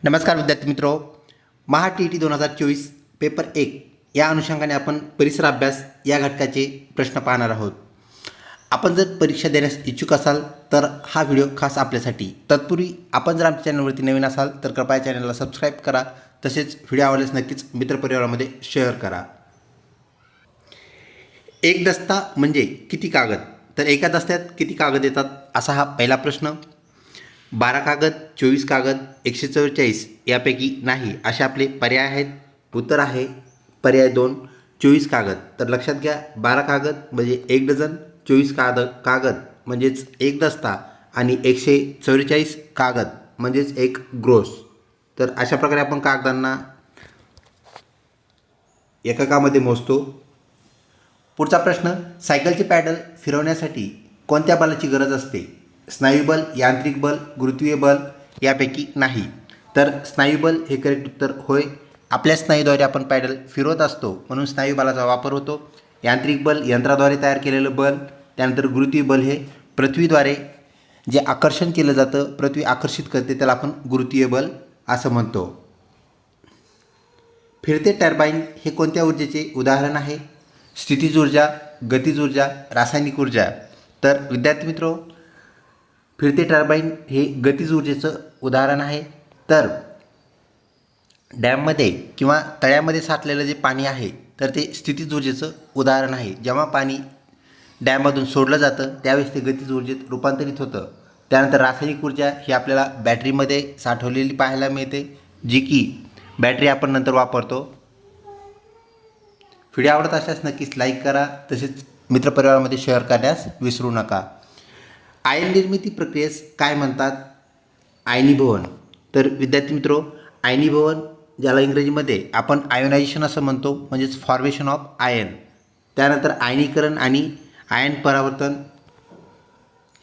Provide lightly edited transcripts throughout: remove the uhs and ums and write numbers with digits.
नमस्कार विद्यार्थी मित्रो, महा TET 2024 पेपर 1 या अनुषंगाने आपण परिसर अभ्यास या घटकाचे प्रश्न पाहणार आहोत. आपण जर परीक्षा देण्यास इच्छुक असाल तर हा व्हिडिओ खास आपल्यासाठी. तत्पूर्वी आपण जर आमच्या चॅनलवरती नवीन असाल तर कृपया चॅनलला सबस्क्राईब करा. तसेच व्हिडिओ आवडल्यास नक्कीच मित्रपरिवारामध्ये शेअर करा. एक दस्ता म्हणजे किती कागद? तर एका दस्त्यात किती कागद येतात असा हा पहिला प्रश्न. 12 कागद, 24 कागद, 144 यापैकी नाही असे आपले पर्याय आहेत. उत्तर आहे पर्याय 2 24 कागद. तर लक्षात घ्या, 12 कागद म्हणजे 1 डझन, 24 कागद म्हणजेच एक दस्ता आणि 144 कागद म्हणजेच एक ग्रोस. तर अशा प्रकारे आपण कागदांना एककामध्ये मोजतो. पुढचा प्रश्न, सायकलचे पॅडल फिरवण्यासाठी कोणत्या बलाची गरज असते? स्नायुबल, यांत्रिक बल, गुरुत्वीय बल यापैकी नाही. तर स्नायुबल हे करेक्ट उत्तर होय. आपल्या स्नायूद्वारे आपण पॅडल फिरवत असतो म्हणून स्नायुबलाचा वापर होतो. यांत्रिक बल यंत्राद्वारे तयार केलेलं बल. त्यानंतर गुरुत्वीय बल हे पृथ्वीद्वारे जे आकर्षण केलं जातं, पृथ्वी आकर्षित करते, त्याला आपण गुरुत्वीय बल असं म्हणतो. फिरते टर्बाईन हे कोणत्या ऊर्जेचे उदाहरण आहे? स्थितीज ऊर्जा, गतीज ऊर्जा, रासायनिक ऊर्जा. तर विद्यार्थी मित्रो, फिरते टर्बाईन हे गतीज ऊर्जेचं उदाहरण आहे. तर डॅममध्ये किंवा तळ्यामध्ये साठलेलं जे पाणी आहे तर ते स्थितीज ऊर्जेचं उदाहरण आहे. जेव्हा पाणी डॅममधून सोडलं जातं त्यावेळेस ते गतीज ऊर्जेत रूपांतरित होतं. त्यानंतर रासायनिक ऊर्जा ही आपल्याला बॅटरीमध्ये साठवलेली पाहायला मिळते, जी की बॅटरी आपण नंतर वापरतो. व्हिडिओ आवडत असल्यास नक्कीच लाईक करा. तसेच मित्रपरिवारामध्ये शेअर करण्यास विसरू नका. आयन निर्मिती प्रक्रियेस काय म्हणतात? आयनीभवन. तर विद्यार्थी मित्रो, आयनीभवन ज्याला इंग्रजीमध्ये आपण आयोनायझेशन असं म्हणतो, म्हणजेच फॉर्मेशन ऑफ आयन. त्यानंतर आयनीकरण आणि आयन परावर्तन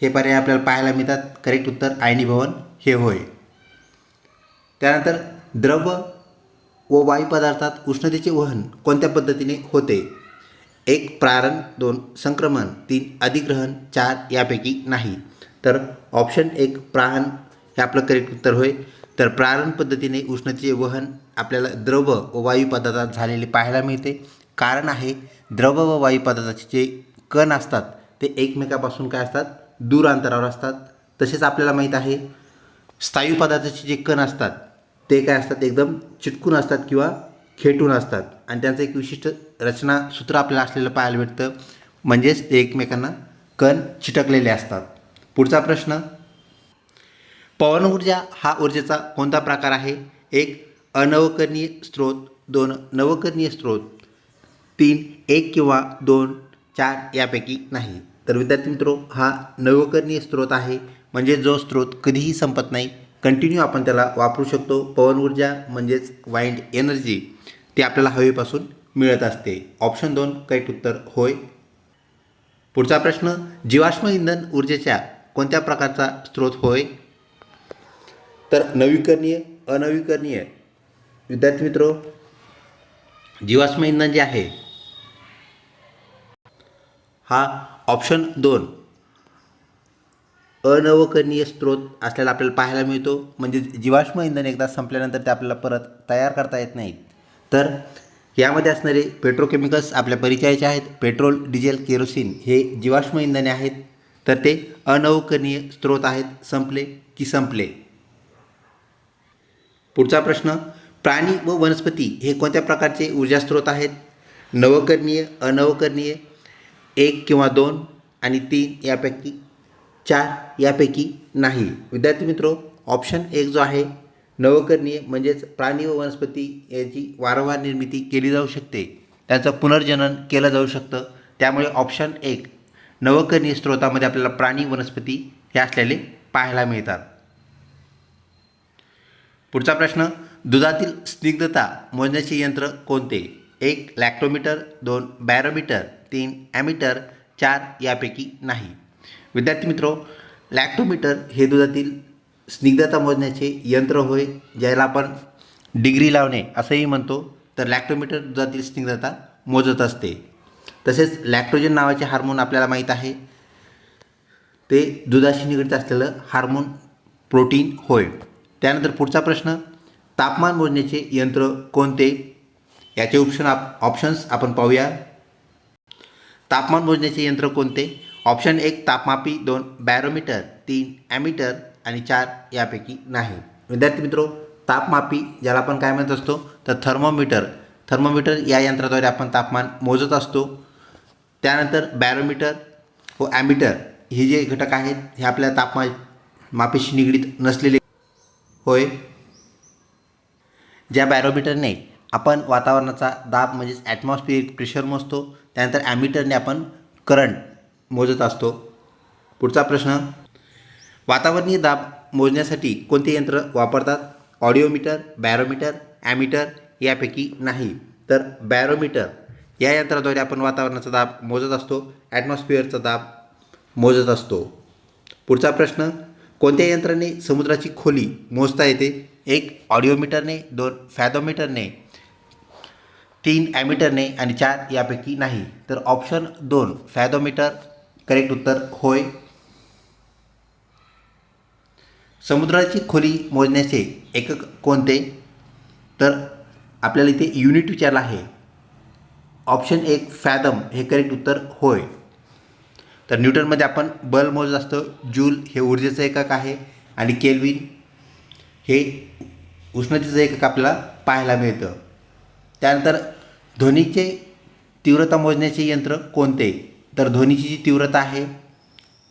हे पर्याय आपल्याला पाहायला मिळतात. करेक्ट उत्तर आयनीभवन हे होय. त्यानंतर द्रव व वायू पदार्थात उष्णतेचे वहन कोणत्या पद्धतीने होते? 1 प्रारण, 2 संक्रमण, 3 अधिग्रहण, 4 यापैकी नाही. तर ऑप्शन 1 प्राहन हे आपलं करेक्ट उत्तर होय. तर प्रारण पद्धतीने उष्णतेचे वहन आपल्याला द्रव व वायू पदार्थात झालेले पाहायला मिळते. कारण आहे, द्रव व वायू पदार्थाचे जे कण असतात ते एकमेकापासून काय असतात? दूर अंतरावर असतात. तसेच आपल्याला माहीत आहे, स्थायू पदार्थाचे जे कण असतात ते काय असतात? एकदम चिटकून असतात किंवा खेटून असतात आणि त्यांचं एक विशिष्ट रचना सूत्र आपल्याला असलेलं पाहायला भेटतं, म्हणजेच ते एकमेकांना कण चिटकलेले असतात. पुढचा प्रश्न, पवन ऊर्जा हा ऊर्जेचा कोणता प्रकार आहे? 1 अनवकरणीय स्रोत, 2 नवकरणीय स्रोत, 3 1 किंवा 2, 4 यापैकी नाही. तर विद्यार्थी मित्रो, हा नवकरणीय स्रोत आहे, म्हणजे जो स्रोत कधीही संपत नाही, कंटिन्यू आपण त्याला वापरू शकतो. पवन ऊर्जा म्हणजेच वाइंड एनर्जी ती आपल्याला हवेपासून मिळत असते. ऑप्शन 2 करेक्ट उत्तर होय. पुढचा प्रश्न, जीवाश्म इंधन ऊर्जेच्या कोणत्या प्रकारचा स्रोत होय? तर नवीकरणीय, अनवीकरणीय. विद्यार्थी मित्रो, जीवाश्म इंधन जे आहे हा ऑप्शन 2 अनवकरणीय स्रोत असल्याला आपल्याला पाहायला मिळतो. म्हणजे जीवाश्म इंधन एकदा संपल्यानंतर ते आपल्याला परत तयार करता येत नाहीत. तर यामध्ये असणारे पेट्रोकेमिकल्स आपल्या परिचयाचे आहेत. पेट्रोल, डिझेल, केरोसिन हे जीवाश्म इंधने आहेत. तर ते अनवकरणीय स्रोत आहेत. संपले की संपले. पुढचा प्रश्न, प्राणी व वनस्पती हे कोणत्या प्रकारचे ऊर्जा स्रोत आहेत? नवकरणीय, अनवकरणीय, 1 किंवा 2 आणि 3 यापैकी 4 यापैकी नाही. विद्यार्थी मित्रो, ऑप्शन 1 जो आहे नवकरणीय, म्हणजेच प्राणी व वनस्पती याची वारंवार निर्मिती केली जाऊ शकते, त्यांचं पुनर्जनन केलं जाऊ शकतं. त्यामुळे ऑप्शन 1 नवकरणीय स्रोतामध्ये आपल्याला प्राणी वनस्पती हे असलेले पाहायला मिळतात. पुढचा प्रश्न, दुधातील स्निग्धता मोजण्याचे यंत्र कोणते? 1 लॅक्टोमीटर, 2 बॅरोमीटर, 3 ॲमीटर, 4 यापैकी नाही. विद्यार्थी मित्रो, लॅक्टोमीटर हे दुधातील स्निग्धता मोजण्याचे यंत्र होय, ज्याला आपण डिग्री लावणे असंही म्हणतो. तर लॅक्टोमीटर दुधातील स्निग्धता मोजत असते. तसेच लॅक्टोजन नावाचे हार्मोन आपल्याला माहीत आहे, ते दुधाशी निगडीत असलेलं हार्मोन प्रोटीन होय. त्यानंतर पुढचा प्रश्न, तापमान मोजण्याचे यंत्र कोणते? याचे ऑप्शन्स आपण पाहूया. तापमान मोजण्याचे यंत्र कोणते? ऑप्शन 1 तापमापी, 2 बॅरोमीटर, 3 ॲमीटर आणि 4 यापैकी नाही. विद्यार्थी मित्रो, तापमापी ज्याला आपण काय म्हणत असतो तर थर्मोमीटर या यंत्राद्वारे आपण तापमान मोजत असतो. त्यानंतर बॅरोमीटर व ॲमीटर हे जे घटक आहेत हे आपल्या तापमापीशी निगडीत नसलेले होय. ज्या बॅरोमीटरने आपण वातावरणाचा दाब म्हणजेच ॲटमॉस्फिअरिक प्रेशर मोजतो, त्यानंतर ॲमीटरने आपण करंट मोजत असतो. पुढचा प्रश्न, वातावरणीय दाब मोजण्यासाठी कोणते यंत्र वापरतात? ऑडिओमीटर, बॅरोमीटर, ॲमीटर यापैकी नाही. तर बॅरोमीटर या यंत्राद्वारे आपण वातावरणाचा दाब मोजत असतो, ॲटमॉस्फिअरचा दाब मोजत असतो. पुढचा प्रश्न, कोणत्या यंत्राने समुद्राची खोली मोजता येते? 1 ऑडिओमीटरने, 2 फॅथोमीटरने, 3 ॲमीटरने आणि 4 यापैकी नाही. तर ऑप्शन 2 फॅथोमीटर करेक्ट उत्तर होय. समुद्राची खोली मोजण्याचे एकक कोणते? तर आपल्याला इथे युनिट विचारला आहे. ऑप्शन 1 फॅथम हे करेक्ट उत्तर होय. तर न्यूटनमध्ये आपण बल मोजत असतो. जूल हे ऊर्जेचं एकक आहे आणि केल्विन हे उष्णतेचं एकक आपल्याला पाहायला मिळतं. त्यानंतर ध्वनीचे तीव्रता मोजण्याचे यंत्र कोणते? तर ध्वनीची जी तीव्रता आहे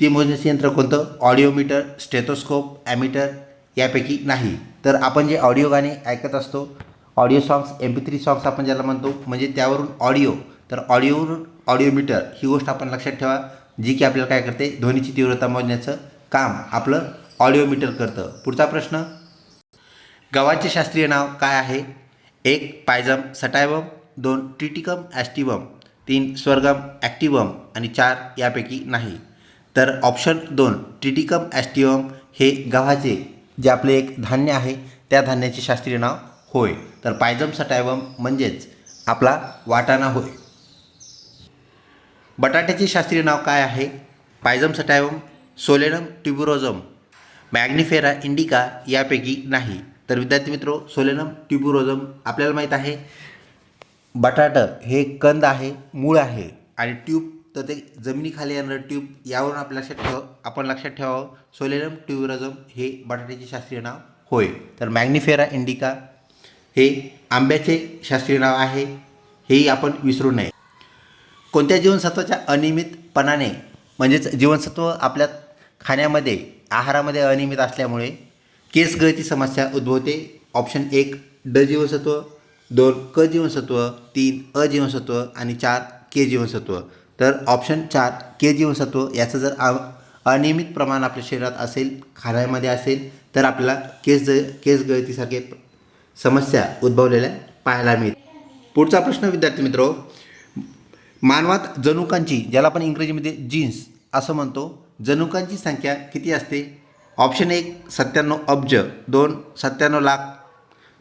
ती मोजण्याचे यंत्र कोणतं? ऑडिओमीटर, स्टेथोस्कोप, ॲमीटर यापैकी नाही. तर आपण जे ऑडिओ गाणे ऐकत असतो, ऑडिओ सॉंग्स, MP3 सॉंग्स आपण ज्याला म्हणतो, म्हणजे त्यावरून ऑडिओ, तर ऑडिओवरून ऑडिओमीटर ही गोष्ट आपण लक्षात ठेवा, जी की आपल्याला काय करते, ध्वनीची तीव्रता मोजण्याचं काम आपलं ऑडिओमीटर करतं. पुढचा प्रश्न, गव्हाचे शास्त्रीय नाव काय आहे? 1 पायझम सटायवम, 2 ट्रिटिकम ॲस्टिवम, 3 स्वर्गम ॲक्टिवम आणि 4 यापैकी नाही. तर ऑप्शन 2 ट्रिटिकम ॲस्टिवम हे गव्हाचे जे आपले एक धान्य आहे त्या धान्याचे शास्त्रीय नाव होय. तर पायझम सटायवम म्हणजेच आपला वाटाणा होय. बटाट्याचे शास्त्रीय नाव काय आहे? पायझम सटायवम, सोलेनम ट्युबरोजम, मॅग्निफेरा इंडिका यापैकी नाही. तर विद्यार्थी मित्रो, सोलेनम ट्युबरोजम आपल्याला माहीत आहे बटाटा हे कंद आहे, मूळ आहे आणि ट्यूब तर ते जमिनीखाली येणारं ट्यूब, यावरून आपण लक्षात ठेवावं सोलेनम ट्युबरोजम हे बटाट्याचे शास्त्रीय नाव होय. तर मॅग्निफेरा इंडिका हे आंब्याचे शास्त्रीय नाव आहे, हेही आपण विसरू नये. कोणत्या जीवनसत्वाच्या अनियमितपणाने म्हणजेच जीवनसत्व आपल्या खाण्यामध्ये, आहारामध्ये अनियमित असल्यामुळे केस गळती समस्या उद्भवते? ऑप्शन 1 ड जीवनसत्व, 2 क जीवनसत्व, 3 अ जीवनसत्व आणि 4 के जीवनसत्व. तर ऑप्शन 4 के जीवनसत्व याचं जर अनियमित प्रमाण आपल्या शरीरात असेल, खाण्यामध्ये असेल, तर आपल्याला केस गळतीसारखे समस्या उद्भवलेल्या पाहायला मिळते. पुढचा प्रश्न विद्यार्थी मित्रो, मानवात जनुकांची, ज्याला आपण इंग्रजीमध्ये जीन्स असं म्हणतो, जनुकांची संख्या किती असते? ऑप्शन 1 97 अब्ज, 2 97 लाख,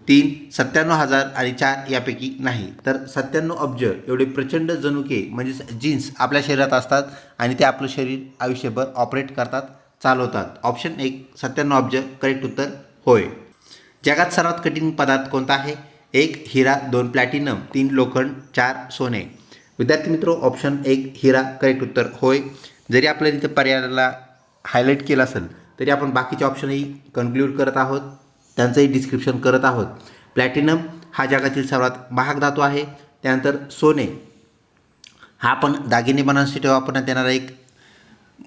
3 97,000 आणि 4 यापैकी नाही. तर 97 अब्ज एवढे प्रचंड जनुके म्हणजेच जीन्स आपल्या शरीरात असतात आणि ते आपलं शरीर आयुष्यभर ऑपरेट करतात, चालवतात. ऑप्शन 1 97 अब्ज करेक्ट उत्तर होय. जगात सर्वात कठीण पदार्थ कोणता आहे? 1 हिरा, 2 प्लॅटिनम, 3 लोखंड, 4 सोने. विद्यार्थी मित्रो, ऑप्शन 1 हिरा करेक्ट उत्तर होय. जरी आपल्याला तिथं पर्यायाला हायलाईट केलं असेल तरी आपण बाकीचे ऑप्शनही कन्क्ल्यूड करत आहोत, त्यांचंही डिस्क्रिप्शन करत आहोत. प्लॅटिनम हा जगातील सर्वात महाग धातू आहे. त्यानंतर सोने हा आपण दागिने बनवण्यासाठी वापरण्यात येणारा एक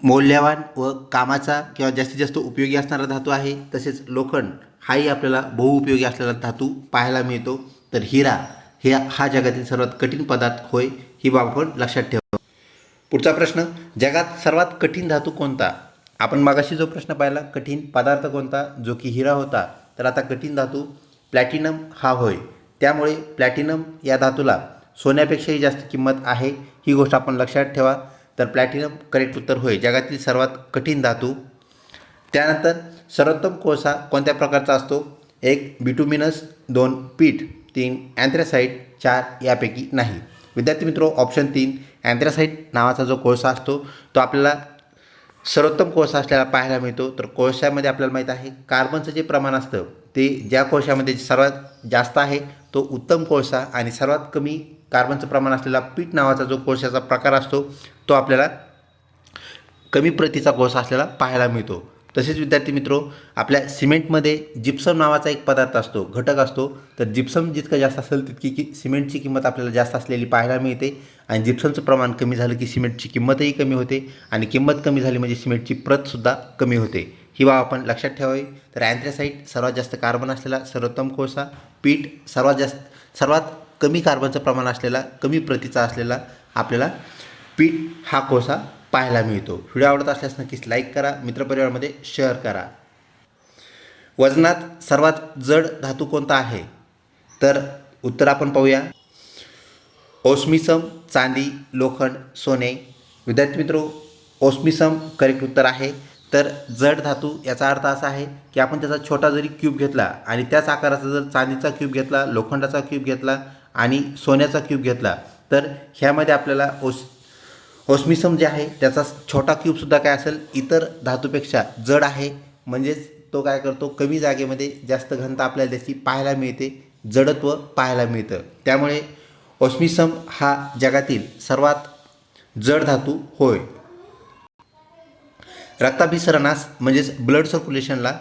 मौल्यवान व कामाचा किंवा जास्तीत जास्त उपयोगी असणारा धातू आहे. तसेच लोखंड हाही आपल्याला बहुउपयोगी असलेला धातू पाहायला मिळतो. तर हिरा हा जगातील सर्वात कठीण पदार्थ होय, ही बाब आपण लक्षात ठेवा. पुढचा प्रश्न, जगात सर्वात कठीण धातू कोणता? आपण मागाशी जो प्रश्न पाहिला कठीण पदार्थ कोणता, जो की हिरा होता, तर आता कठीण धातू प्लॅटिनम हा होय. त्यामुळे प्लॅटिनम या धातूला सोन्यापेक्षाही जास्त किंमत आहे, ही गोष्ट आपण लक्षात ठेवा. तर प्लॅटिनम करेक्ट उत्तर होय, जगातील सर्वात कठीण धातू. त्यानंतर सर्वोत्तम कोळसा कोणत्या प्रकारचा असतो? 1 बिटुमिनस, 2 पीठ, 3 अँथ्रासाइट, 4 यापैकी नाही. विद्यार्थी मित्रो, ऑप्शन 3 अँथ्रासाइट नावाचा जो कोळसा असतो तो आपल्याला सर्वोत्तम कोळसा असल्याला पाहायला मिळतो. तर कोळशामध्ये आपल्याला माहीत आहे कार्बनचं जे प्रमाण असतं ते ज्या कोळशामध्ये सर्वात जास्त आहे तो उत्तम कोळसा आणि सर्वात कमी कार्बनचं प्रमाण असलेला पीठ नावाचा जो कोळशाचा प्रकार असतो तो आपल्याला कमी प्रतीचा कोळसा असलेला पाहायला मिळतो. तसेच विद्यार्थी मित्रो, आपल्या सिमेंटमध्ये जिप्सम नावाचा एक पदार्थ असतो, घटक असतो. तर जिप्सम जितकं जास्त असेल तितकी सिमेंटची किंमत आपल्याला जास्त असलेली पाहायला मिळते आणि जिप्समचं प्रमाण कमी झालं की सिमेंटची किंमतही कमी होते आणि किंमत कमी झाली म्हणजे सिमेंटची प्रतसुद्धा कमी होते. ही बाब आपण लक्षात ठेवावी. तर अँथ्रासाइट सर्वात जास्त कार्बन असलेला सर्वोत्तम कोळसा, पीठ सर्वात कमी कार्बनचं प्रमाण असलेला कमी प्रतीचा असलेला आपल्याला पीठ हा कोळसा पाहायला मिळतो. व्हिडिओ आवडत असल्यास नक्कीच लाईक करा, मित्रपरिवारामध्ये शेअर करा. वजनात सर्वात जड धातू कोणता आहे? तर उत्तर आपण पाहूया. ओस्मिसम, चांदी, लोखंड, सोने. विद्यार्थी मित्रो, ओस्मिसम करेक्ट उत्तर आहे. तर जड धातू याचा अर्थ असा आहे की आपण त्याचा छोटा जरी क्यूब घेतला आणि त्याच आकाराचा जर चांदीचा क्यूब घेतला, लोखंडाचा क्यूब घेतला आणि सोन्याचा क्यूब घेतला तर ह्यामध्ये आपल्याला ओस्मिसम जे आहे त्याचा छोटा क्यूबसुद्धा काय असेल इतर धातूपेक्षा जड आहे. म्हणजेच तो काय करतो, कमी जागेमध्ये जास्त घनता आपल्याला त्याची पाहायला मिळते, जडत्व पाहायला मिळतं. त्यामुळे ओस्मिसम हा जगातील सर्वात जड धातू होय. रक्ताभिसरणास म्हणजेच ब्लड सर्क्युलेशनला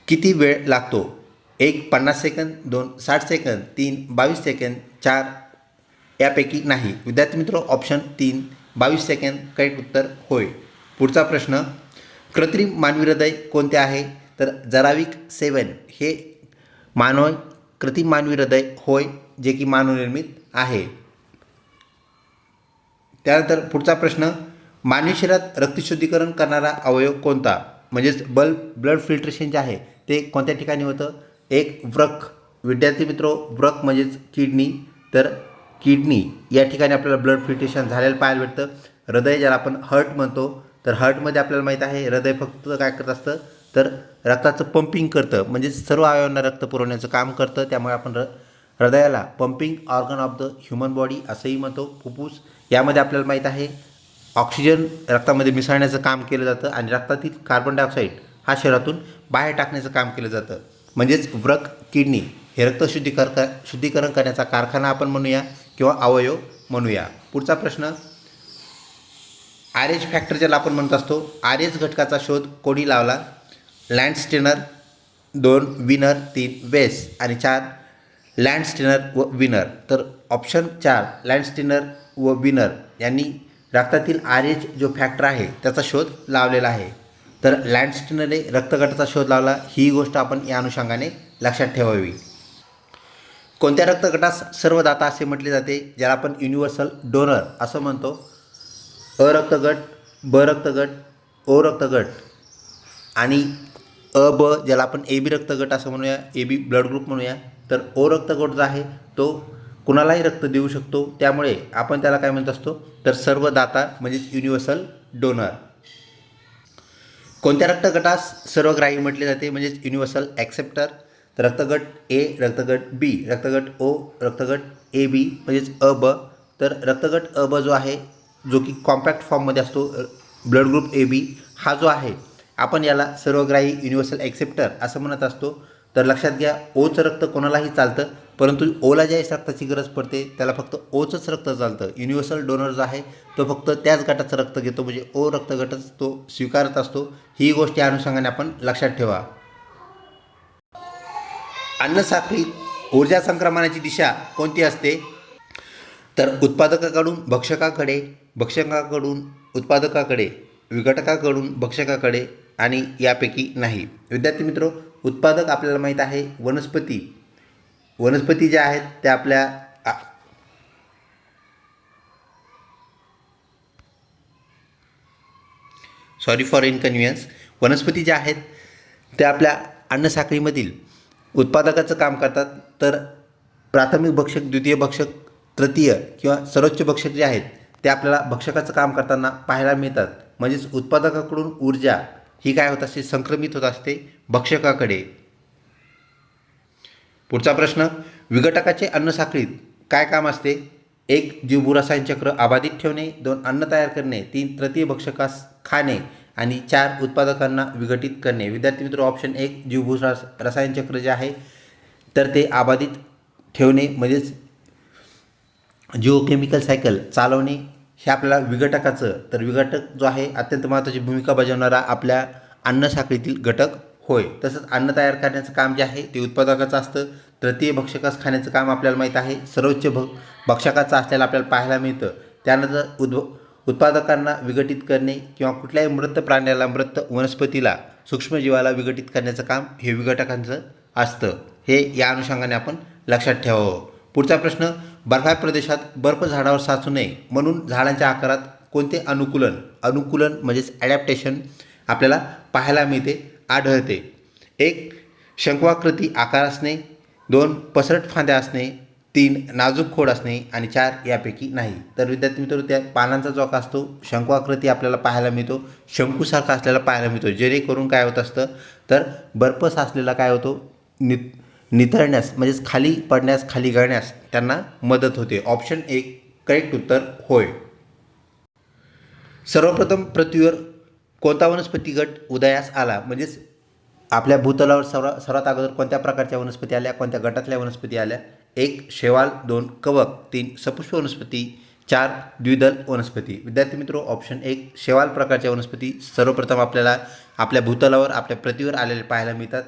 किती वेळ लागतो? 1 50 सेकंद, 2 60 सेकंद, 3 22 सेकंद, 4 यापैकी नाही. विद्यार्थी मित्र, ऑप्शन 3 22 सेकंद करेक्ट उत्तर होय. पुढचा प्रश्न, कृत्रिम मानवी हृदय कोणते आहे? तर जराविक 7 हे कृत्रिम मानवी हृदय होय, जे की मानवनिर्मित आहे. त्यानंतर पुढचा प्रश्न, मानवी शरीरात रक्तशुद्धीकरण करणारा अवयव कोणता? म्हणजेच ब्लड फिल्ट्रेशन जे आहे ते कोणत्या ठिकाणी होतं? 1 वृक. विद्यार्थी मित्रो, वृक म्हणजेच किडनी. तर किडनी या ठिकाणी आपल्याला ब्लड फिल्ट्रेशन झालेलं पाहायला भेटतं. हृदय ज्याला आपण हार्ट म्हणतो, तर हार्टमध्ये आपल्याला माहीत आहे हृदय फक्त काय करत असतं तर रक्ताचं पंपिंग करतं, म्हणजे सर्व अवयवांना रक्त पुरवण्याचं काम करतं. त्यामुळे आपण हृदयाला pumping organ of the human body असंही म्हणतो. फुफ्फुस यामध्ये आपल्याला माहीत आहे ऑक्सिजन रक्तामध्ये मिसळण्याचं काम केलं जातं आणि रक्तातील कार्बन डायऑक्साईड हा शरीरातून बाहेर टाकण्याचं काम केलं जातं. म्हणजेच वृक, किडनी हे रक्त शुद्धीकरण करण्याचा कारखाना आपण म्हणूया किंवा अवयव म्हणूया. पुढचा प्रश्न, आरएच फॅक्टर ज्याला आपण म्हणत असतो, आरएच घटकाचा शोध कोणी लावला? लँडस्टेनर, 2 विनर, 3 वेस आणि 4 लँडस्टेनर व विनर. तर ऑप्शन 4 लँडस्टेनर व विनर यांनी रक्तातील आरएच जो फॅक्टर आहे त्याचा शोध लावलेला आहे. तर लँडस्टेनरने रक्तगटाचा शोध लावला, ही गोष्ट आपण या अनुषंगाने लक्षात ठेवावी. कोणत्या रक्तगटास सर्वदाता असे म्हटले जाते? ज्याला आपण युनिव्हर्सल डोनर असं म्हणतो. अ रक्तगट, ब रक्तगट, ओ रक्तगट आणि अ ब ज्याला आपण ए बी रक्तगट असं म्हणूया, ए बी ब्लड ग्रुप म्हणूया. तर ओ रक्तगट जो आहे तो कुणालाही रक्त देऊ शकतो, त्यामुळे आपण त्याला काय म्हणत असतो तर सर्वदाता म्हणजेच युनिव्हर्सल डोनर. कोणत्या रक्तगटास सर्वग्राही म्हटले जाते? म्हणजेच युनिव्हर्सल ॲक्सेप्टर. तर रक्तगट ए, रक्तगट बी, रक्तगट ओ, रक्तगट ए बी म्हणजेच अ ब. तर रक्तगट अ ब जो आहे जो की कॉम्पॅक्ट फॉर्ममध्ये असतो, ब्लड ग्रुप ए बी हा जो आहे आपण याला सर्वग्राही युनिव्हर्सल ॲक्सेप्टर असं म्हणत असतो. तर लक्षात घ्या, ओचं रक्त कोणालाही चालतं, परंतु ओला ज्यावेळेस रक्ताची गरज पडते त्याला फक्त ओचंच रक्त चालतं. युनिव्हर्सल डोनर जो आहे तो फक्त त्याच गटाचं रक्त घेतो, म्हणजे ओ रक्तगटच तो स्वीकारत असतो. ही गोष्ट या अनुषंगाने आपण लक्षात ठेवा. अन्नसाखळीत ऊर्जा संक्रमणाची दिशा कोणती असते? तर उत्पादकाकडून भक्षकाकडे, भक्षकाकडून उत्पादकाकडे, विघटकाकडून भक्षकाकडे आणि यापैकी नाही. विद्यार्थी मित्रो, उत्पादक आपल्याला माहीत आहे वनस्पती ज्या आहेत त्या आपल्या सॉरी फॉर इनकन्व्हिनियन्स, वनस्पती ज्या आहेत त्या आपल्या अन्नसाखळीमधील उत्पादकाचं काम करतात. तर प्राथमिक भक्षक, द्वितीय भक्षक, तृतीय किंवा सर्वोच्च भक्षक जे आहेत ते आपल्याला भक्षकाचं काम करताना पाहायला मिळतात. म्हणजेच उत्पादकाकडून ऊर्जा ही काय होत असते, संक्रमित होत असते भक्षकाकडे. पुढचा प्रश्न, विघटकाचे अन्नसाखळीत काय काम असते? 1 जीवभूरसायन चक्र अबाधित ठेवणे, 2 अन्न तयार करणे, 3 तृतीय भक्षकास खाणे आणि 4 उत्पादकांना विघटित करणे. विद्यार्थी मित्र ऑप्शन 1 जीवभूत रसायन चक्र जे आहे तर ते अबाधित ठेवणे म्हणजेच जिओकेमिकल सायकल चालवणे हे आपल्याला विघटकाचं, तर विघटक जो आहे अत्यंत महत्त्वाची भूमिका बजावणारा आपल्या अन्न साखळीतील घटक होय. तसंच अन्न तयार करण्याचं काम जे आहे ते उत्पादकाचं असतं. तृतीय भक्षकास खाण्याचं काम आपल्याला माहीत आहे सर्वोच्च भक्षकाचं असल्याला आपल्याला पाहायला मिळतं. त्यानंतर उत्पादकांना विघटित करणे किंवा कुठल्याही मृत प्राण्याला, मृत वनस्पतीला, सूक्ष्मजीवाला विघटित करण्याचं काम हे विघटकांचं असतं. हे या अनुषंगाने आपण लक्षात ठेवावं. पुढचा प्रश्न, बर्फाळ प्रदेशात बर्फ झाडावर साचू नये म्हणून झाडांच्या आकारात कोणते अनुकूलन म्हणजेच ॲडॅप्टेशन आपल्याला पाहायला आढळते. 1 शंकवाकृती आकार असणे, 2 पसरट फांद्या असणे, 3 नाजूक खोड असणे आणि 4 यापैकी नाही. तर विद्यार्थी मित्र त्या पानांचा जो आकार असतो शंकवाकृती आपल्याला पाहायला मिळतो, शंकूसारखा असलेला पाहायला मिळतो, जेणेकरून काय होत असतं तर बर्फ साचलेला काय होतो निथळण्यास म्हणजेच खाली पडण्यास, खाली गळण्यास त्यांना मदत होते. ऑप्शन 1 करेक्ट उत्तर होय. सर्वप्रथम पृथ्वीवर कोणता वनस्पती गट उदयास आला, म्हणजेच आपल्या भूतलावर सर्वात अगोदर कोणत्या प्रकारच्या वनस्पती आल्या, कोणत्या गटातल्या वनस्पती आल्या? 1 शेवाल, 2 कवक, 3 सपुष्प वनस्पती, 4 द्विदल वनस्पती. विद्यार्थी मित्र ऑप्शन 1 शेवाल प्रकारच्या वनस्पती सर्वप्रथम आपल्याला आपल्या भूतलावर, आपल्या पृथ्वीवर आलेले पाहायला मिळतात.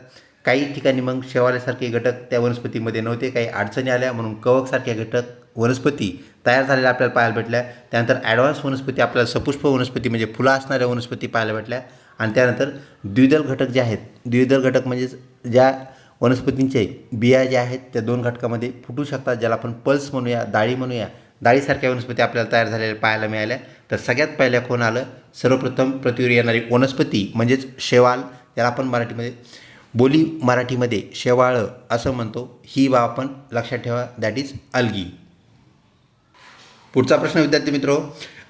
काही ठिकाणी मग शेवाळ्यासारखे घटक त्या वनस्पतीमध्ये नव्हते, काही अडचणी आल्या म्हणून कवकसारख्या घटक वनस्पती तयार झालेल्या आपल्याला पाहायला भेटल्या. त्यानंतर ॲडव्हान्स वनस्पती आपल्याला सपुष्प वनस्पती म्हणजे फुलं असणाऱ्या वनस्पती पाहायला भेटल्या. आणि त्यानंतर द्विदल घटक जे आहेत, द्विदल घटक म्हणजेच ज्या वनस्पतींचे बिया ज्या आहेत त्या 2 घटकामध्ये फुटू शकतात, ज्याला आपण पल्स म्हणूया, डाळी म्हणूया, डाळीसारख्या वनस्पती आपल्याला तयार झालेल्या पाहायला मिळाल्या. तर सगळ्यात पहिल्या कोण आलं? सर्वप्रथम पृथ्वीवर येणारी वनस्पती म्हणजेच शेवाल, ज्याला आपण मराठीमध्ये शेवाळं असं म्हणतो. ही बाब आपण लक्षात ठेवा, दॅट इज अल्गी. पुढचा प्रश्न विद्यार्थी मित्र,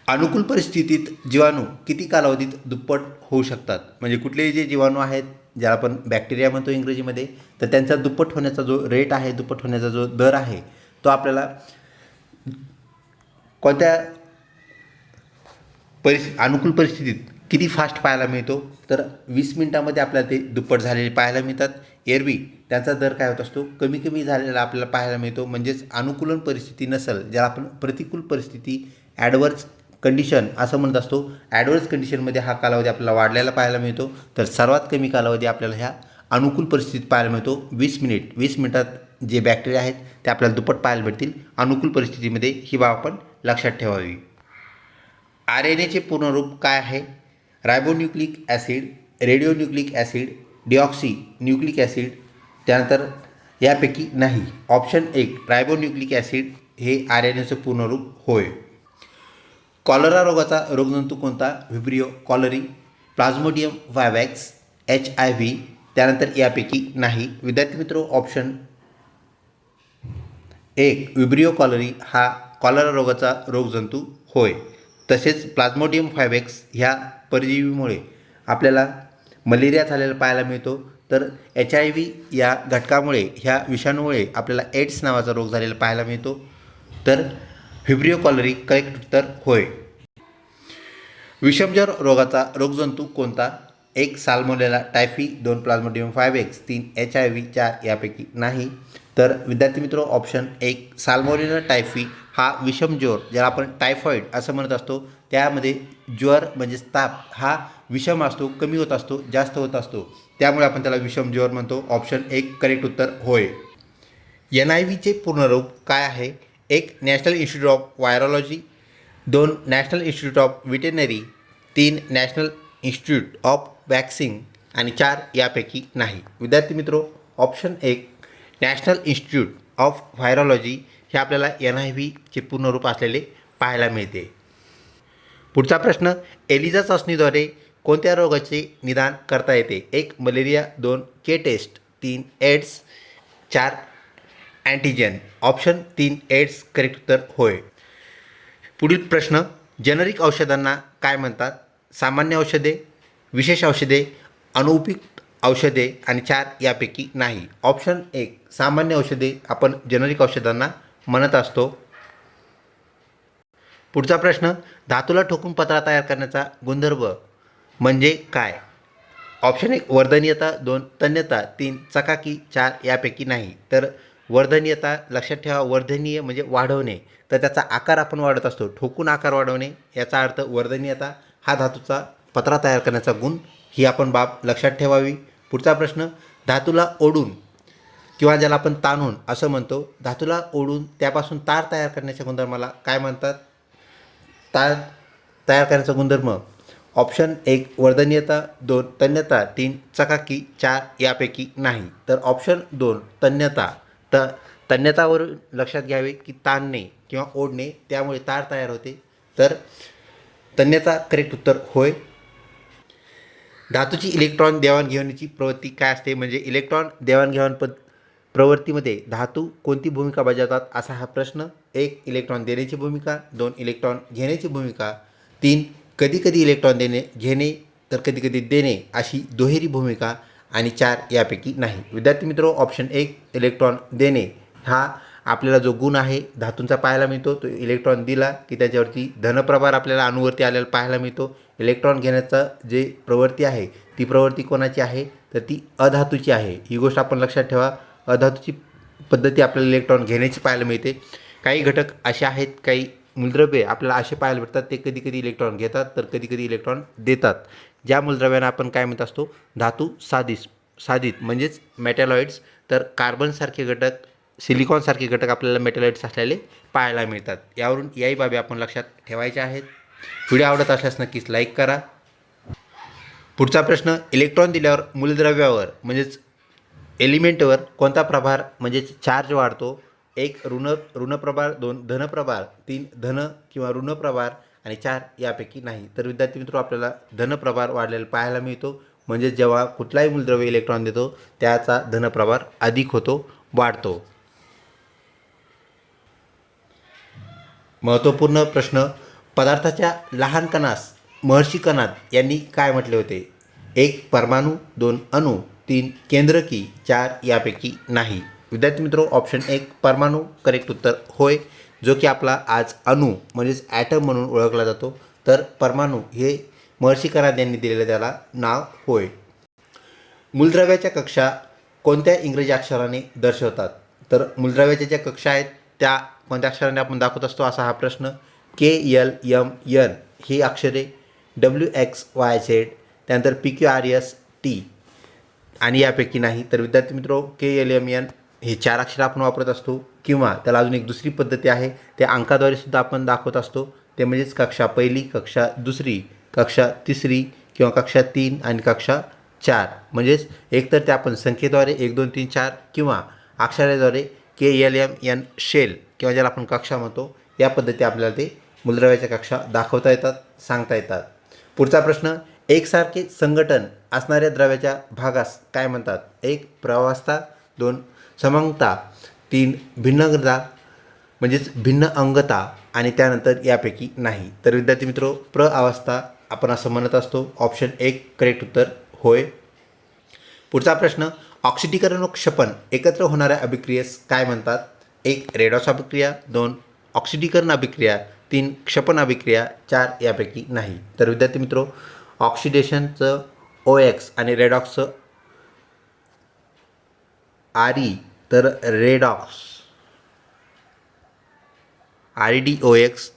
अनुकूल परिस्थितीत जीवाणू किती कालावधीत दुप्पट होऊ शकतात? म्हणजे कुठलेही जे जीवाणू आहेत, ज्याला आपण बॅक्टेरिया म्हणतो इंग्रजीमध्ये, तर त्यांचा दुप्पट होण्याचा जो रेट आहे, दुप्पट होण्याचा जो दर आहे तो आपल्याला कोणत्या अनुकूल परिस्थितीत किती फास्ट पाहायला मिळतो? तर 20 मिनिटामध्ये आपल्याला ते दुप्पट झालेले पाहायला मिळतात. एरवी त्यांचा दर काय होत असतो? कमी कमी झालेला आपल्याला पाहायला मिळतो. म्हणजेच अनुकूलन परिस्थिती नसेल, ज्याला आपण प्रतिकूल परिस्थिती, ॲडवर्स कंडिशन असं म्हणत असतो, ॲडवर्स कंडिशनमध्ये हा कालावधी आपल्याला वाढलेला पाहायला मिळतो. तर सर्वात कमी कालावधी आपल्याला ह्या अनुकूल परिस्थितीत पाहायला मिळतो 20 मिनिट. 20 मिनिटात जे बॅक्टेरिया आहेत ते आपल्याला दुप्पट पाहायला भेटतील अनुकूल परिस्थितीमध्ये. ही बाब आपण लक्षात ठेवावी. RNAचे पूर्ण रूप काय आहे? Ribonucleic acid, radionucleic acid, deoxy nucleic acid, त्यानंतर यापैकी नाही. ऑप्शन 1 रायबोन्यूक्लिक ॲसिड हे RNAचं पूर्ण रूप होय. कॉलरा रोगाचा रोगजंतू कोणता? व्हिब्रिओ कॉलरी, प्लाझ्मोडियम वायवॅक्स, HIV, त्यानंतर यापैकी नाही. विद्यार्थी मित्र ऑप्शन 1 व्हिब्रिओ कॉलरी हा कॉलरा रोगाचा रोगजंतू होय. तसेच प्लाझ्मोडियम वायवॅक्स ह्या परजीवीमुळे आपल्याला मलेरिया झालेला पाहायला मिळतो. तर HIV या घटकामुळे, ह्या विषाणूमुळे आपल्याला एड्स नावाचा रोग झालेला पाहायला मिळतो. तर व्हिब्रिओ कॉलरी करेक्ट उत्तर होय. विषमज्वर रोगाचा रोगजंतू कोणता? 1 साल्मोनेला टायफी, 2 प्लाझ्मोडियम वायवॅक्स, 3 HIV, 4 यापैकी नाही. तर विद्यार्थी मित्र ऑप्शन 1 साल्मोनेला टायफी हा विषमज्वर, ज्याला आपण टायफॉईड असं म्हणत असतो, त्यामध्ये ज्वर म्हणजेच ताप हा विषम असतो, कमी होत असतो, जास्त होत असतो, त्यामुळे आपण त्याला विषमज्वर म्हणतो. ऑप्शन 1 करेक्ट उत्तर होय. NIVचे पूर्ण रूप काय आहे? 1 national institute of virology, 2 national institute of veterinary, 3 national institute of vaccine आणि 4 यापैकी नाही. विद्यार्थी मित्र option 1 national institute of virology हे आपल्याला NIVचे पूर्ण रूप असलेले पाहायला मिळते. पुढचा प्रश्न, एलिझा चाचणीद्वारे कोणत्या रोगाचे निदान करता येते? 1 malaria, 2 K test, 3 AIDS, 4 antigen. Option 3 AIDS correct उत्तर होय. पुढील प्रश्न, जेनरिक औषधांना काय म्हणतात? सामान्य औषधे, विशेष औषधे, अनुपयुक्त औषधे आणि 4 यापैकी नाही. ऑप्शन 1 सामान्य औषधे आपण जेनरिक औषधांना म्हणत असतो. पुढचा प्रश्न, धातूला ठोकून पत्रा तयार करण्याचा गुणधर्म म्हणजे काय? ऑप्शन 1 वर्धनीयता, 2 तन्यता, 3 चकाकी, 4 यापैकी नाही. तर वर्धनीयता लक्षात ठेवा, वर्धनीय म्हणजे वाढवणे, तर त्याचा आकार आपण वाढवत असतो, ठोकून आकार वाढवणे याचा अर्थ वर्धनीयता. हा धातूचा पत्रा तयार करण्याचा गुण, ही आपण बाब लक्षात ठेवावी. पुढचा प्रश्न, धातूला ओढून किंवा ज्याला आपण ताणून असं म्हणतो, धातूला ओढून त्यापासून तार तयार करण्याच्या गुणधर्माला काय म्हणतात? तार तयार करण्याचा गुणधर्म. ऑप्शन 1 वर्धनीयता, 2 तन्यता, 3 चकाकी, 4 यापैकी नाही. तर ऑप्शन 2 तन्यता. तन्यतावरून लक्षात घ्यावे की ताणणे किंवा ओढणे त्यामुळे तार तयार होते. तर तन्यता करेक्ट उत्तर होय. धातूची इलेक्ट्रॉन देवाणघेवाणीची प्रवृत्ती काय असते? म्हणजे इलेक्ट्रॉन देवाणघेवाण प्रवृत्तीमध्ये धातू कोणती भूमिका बजावतात असा हा प्रश्न. 1 इलेक्ट्रॉन देण्याची भूमिका, 2 इलेक्ट्रॉन घेण्याची भूमिका, 3 कधीकधी इलेक्ट्रॉन घेणे तर कधीकधी देणे अशी दुहेरी भूमिका, आणि 4 यापैकी नाही. विद्यार्थी मित्रो, ऑप्शन 1 इलेक्ट्रॉन देणे हा आपल्याला जो गुण आहे धातूंचा पाहायला मिळतो. तो इलेक्ट्रॉन दिला की त्याच्यावरती धनप्रभार आपल्याला अणुवरती आलेला पाहायला मिळतो. इलेक्ट्रॉन घेण्याचा जे प्रवृत्ती आहे ती प्रवृत्ती कोणाची आहे? तर ती अधातूची आहे. ही गोष्ट आपण लक्षात ठेवा. अधातूची पद्धती आपल्याला इलेक्ट्रॉन घेण्याची पाहायला मिळते. काही घटक असे आहेत, काही मूलद्रव्ये आपल्याला असे पाहायला भेटतात, ते कधीकधी इलेक्ट्रॉन घेतात तर कधीकधी इलेक्ट्रॉन देतात. ज्या मूलद्रव्यांना आपण काय म्हणत असतो? धातू साधित म्हणजेच मेटॅलॉइड्स. तर कार्बनसारखे घटक, सिलिकॉनसारखे घटक आपल्याला मेटॅलॉइड्स असलेले पाहायला मिळतात. यावरून याही बाबी आपण लक्षात ठेवायच्या आहेत. व्हिडिओ आवडत असल्यास नक्कीच लाईक करा. पुढचा प्रश्न, इलेक्ट्रॉन दिल्यावर मूलद्रव्यावर म्हणजेच एलिमेंटवर कोणता प्रभार म्हणजेच चार्ज वाढतो? 1 ऋणप्रभार, 2 धनप्रभार, 3 धन किंवा ऋणप्रभार, आणि 4 यापैकी नाही. तर विद्यार्थी मित्र, आपल्याला धनप्रभार वाढलेला पाहायला मिळतो. म्हणजे जेव्हा कुठलाही मूलद्रव्य इलेक्ट्रॉन देतो त्याचा धनप्रभार अधिक होतो, वाढतो. महत्त्वपूर्ण प्रश्न, पदार्थाच्या लहान कणास महर्षी कणाद यांनी काय म्हटले होते? 1 परमाणू, 2 अणू, 3 केंद्रकी, 4 यापैकी नाही. विद्यार्थी मित्रो, ऑप्शन 1 परमाणू करेक्ट उत्तर होय, जो की आपला आज अणू म्हणजेच ॲटम म्हणून ओळखला जातो. तर परमाणू हे महर्षी कणाद यांनी दिलेलं त्याला नाव होय. मूलद्रव्याच्या कक्षा कोणत्या इंग्रजी अक्षराने दर्शवतात? तर मूलद्रव्याच्या ज्या कक्षा आहेत त्या कोणत्या अक्षराने आपण दाखवत असतो असा हा प्रश्न. KLMN ही अक्षरे, WXYZ, त्यानंतर PQRS T आणि यापैकी नाही. तर विद्यार्थी मित्रो, KLMN हे 4 अक्षर आपण वापरत असतो, किंवा त्याला अजून एक दुसरी पद्धती आहे, ते अंकाद्वारे सुद्धा आपण दाखवत असतो. ते म्हणजेच कक्षा पहिली, कक्षा दुसरी, कक्षा तिसरी किंवा कक्षा 3 आणि कक्षा 4. म्हणजेच एकतर ते आपण संख्येद्वारे 1 2 3 4 किंवा अक्षराद्वारे KLMN शेल किंवा ज्याला आपण कक्षा म्हणतो, या पद्धती आपल्याला ते मूलद्रव्याच्या कक्षा दाखवता येतात, सांगता येतात. पुढचा प्रश्न, एकसारखे संघटन असणाऱ्या द्रव्याच्या भागास काय म्हणतात? 1 प्रवाहस्था, 2 समंगता, 3 भिन्नता म्हणजेच भिन्न अंगता, आणि त्यानंतर यापैकी नाही. तर विद्यार्थी मित्रो, अवस्था आपण असं म्हणत असतो. ऑप्शन 1 करेक्ट उत्तर होय. पुढचा प्रश्न, ऑक्सिडीकरण व क्षपन एकत्र होणाऱ्या अभिक्रियेस काय म्हणतात? 1 रेडॉक्स अभिक्रिया, 2 ऑक्सिडीकरण अभिक्रिया, 3 क्षपन अभिक्रिया, 4 यापैकी नाही. तर विद्यार्थी मित्रो, ऑक्सिडेशनचं OX आणि रेडॉक्सचं RE, तर रेडॉक्स REDOX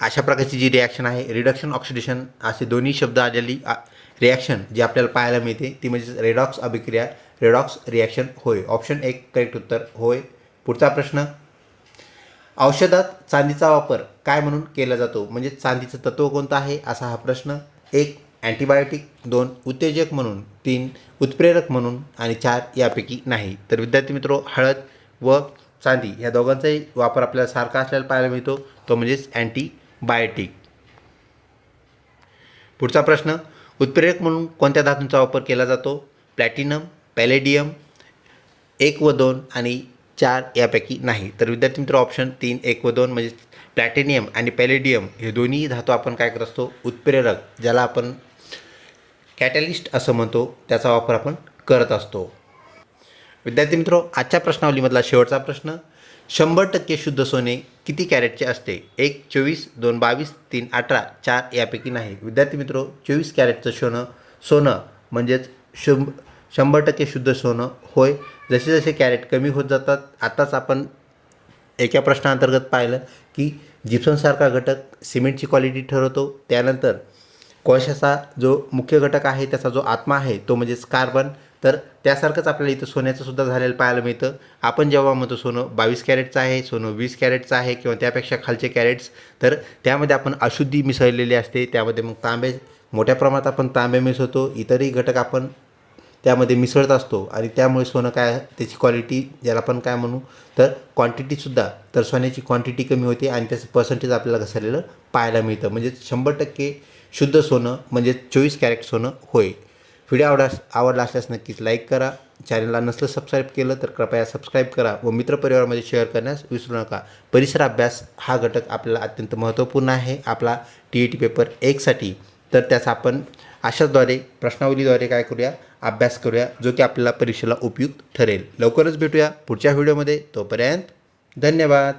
अशा प्रकारची जी रिॲक्शन आहे, रिडक्शन ऑक्सिडेशन असे दोन्ही शब्द आलेली रिॲक्शन जी आपल्याला पाहायला मिळते ती म्हणजे रेडॉक्स अभिक्रिया, रेडॉक्स रिॲक्शन होय. ऑप्शन 1 करेक्ट उत्तर होय. पुढचा प्रश्न, औषधात चांदीचा वापर काय म्हणून केला जातो? म्हणजे चांदीचं तत्त्व कोणतं आहे असा हा प्रश्न. 1 अँटीबायोटिक, 2 उत्तेजक म्हणून, 3 उत्प्रेरक म्हणून, आणि 4 यापैकी नाही. तर विद्यार्थी मित्रो, हळद व चांदी या दोघांचाही वापर आपल्याला सारखा असलेला पाहायला मिळतो, तो म्हणजेच अँटीबायोटिक. पुढचा प्रश्न, उत्प्रेरक म्हणून कोणत्या धातूंचा वापर केला जातो? प्लॅटिनम, पॅलेडियम, 1 व 2 आणि 4 यापैकी नाही. तर विद्यार्थी मित्र, ऑप्शन 3 1 व 2 म्हणजे प्लॅटिनियम आणि पॅलेडियम हे दोन्ही धातू आपण काय करत असतो? उत्प्रेरक, ज्याला आपण कॅटॅलिस्ट असं म्हणतो, त्याचा वापर आपण करत असतो. विद्यार्थी मित्रो, आजच्या प्रश्नावलीमधला शेवटचा प्रश्न, 100% शुद्ध सोने किती कॅरेटचे असते? 1 24, 2 22, 3 18, 4 यापैकी नाही. विद्यार्थी मित्रो, 24 कॅरेटचं सोनं म्हणजेच 100% शुद्ध सोनं होय. जसे जसे कॅरेट कमी होत जातात, आताच आपण एका प्रश्नाअंतर्गत पाहिलं की जिप्समसारखा घटक सिमेंटची क्वालिटी ठरवतो. त्यानंतर कोळशाचा जो मुख्य घटक आहे त्याचा जो आत्मा आहे तो म्हणजेच कार्बन, तर त्यासारखंच आपल्याला इथं सोन्याचं सुद्धा झालेलं पाहायला मिळतं. आपण जेव्हा म्हणतो सोनं 22 कॅरेटचं आहे, सोनं 20 कॅरेटचं आहे किंवा त्यापेक्षा खालचे कॅरेट्स, तर त्यामध्ये आपण अशुद्धी मिसळलेली असते. त्यामध्ये मग तांबे मोठ्या प्रमाणात आपण तांबे मिसळतो, इतरही घटक आपण त्यामध्ये मिसळत असतो आणि त्यामुळे सोनं काय त्याची क्वालिटी ज्याला आपण काय म्हणू तर क्वांटिटीसुद्धा, तर सोन्याची क्वांटिटी कमी होते आणि त्याचं पर्सेंटेज आपल्याला घसरलेलं पाहायला मिळतं. म्हणजे 100% शुद्ध सोनं म्हणजे 24 कॅरेट सोनं होय. व्हिडिओ आवडला असल्यास नक्कीच लाईक करा. चॅनलला नसलं सबस्क्राईब केलं तर कृपया सबस्क्राईब करा व मित्रपरिवारामध्ये शेअर करण्यास विसरू नका. परिसर अभ्यास हा घटक आपल्याला अत्यंत महत्त्वपूर्ण आहे आपला TET पेपर 1साठी. तर त्याचा आपण अशाचद्वारे प्रश्नावलीद्वारे काय करूया, अभ्यास करूया, जो की आपल्याला परीक्षेला उपयुक्त ठरेल. लवकरच भेटूया पुढच्या व्हिडिओमध्ये. तोपर्यंत धन्यवाद.